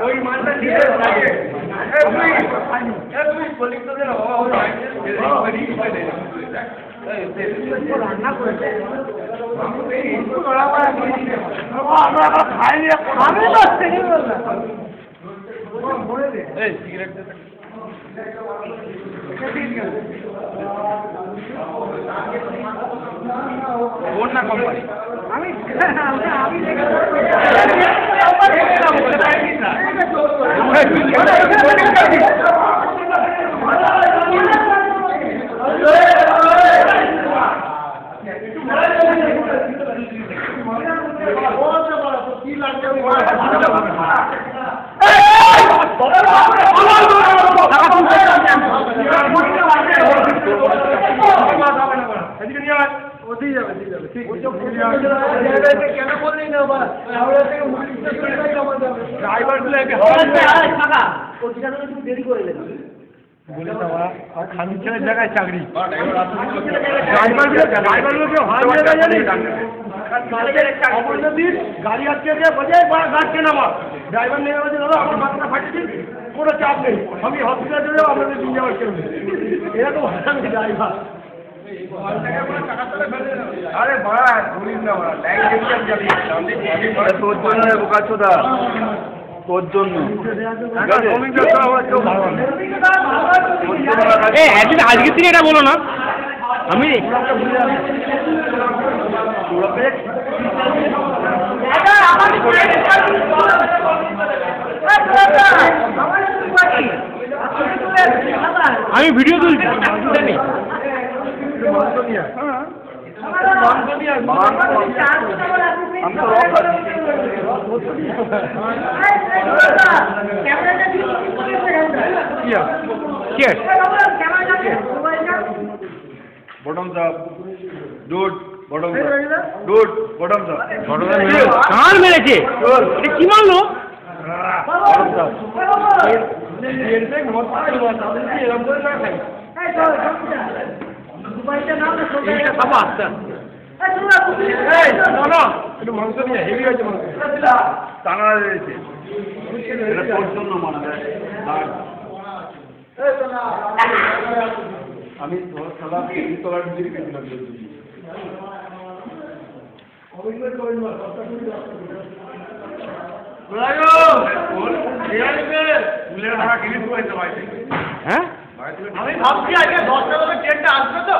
ওই মানটা দিয়ে তুমি কলিগ তোদের রান্না করেছে আমরা খাইনি আমি তো সিগারেট কোন না কোম্পানি আমি খানিকের জায়গায় চাকরি গাড়ি আটকে বোঝাই গাড়ছে না আমার ড্রাইভার নেই দাদা আমার মাথা ফাটিয়েছি কোনো চাপ নেই আমি হসপিটালে চলে যাবো আপনাদের দিন যাওয়ার কেউ নেই এরকম ড্রাইভার আরে বাড়া বলিস না তোর জন্য বোকাচোদা তোর জন্য আজকের দিনে এটা বলো না আমি আমি ভিডিও তুলছি জানি bottoms up dude bottoms up dude bottoms up কার মেরেছে এটা কি মারলো bottoms up এরতে নট পারে তাদের কি এরকম করে না খাই এই চল দুবাইতে নাম তো এইটা খাবো আচ্ছা এই না একটু মাংস নিয়ে হেভি হয়েছে মাংস টানা রয়েছে এটা তোর জন্য মানা যায় এই তো না আমি সাদা তলার দিকে গেছিলাম অভিযোগ করেন না কথা শুনি বলাগো বল এআইতে ফুলের হাড়া কিনে দিতে ভাই হ্যাঁ আমি ভাবছি আজকে 10টা বাজে ট্রেনটা আসবে তো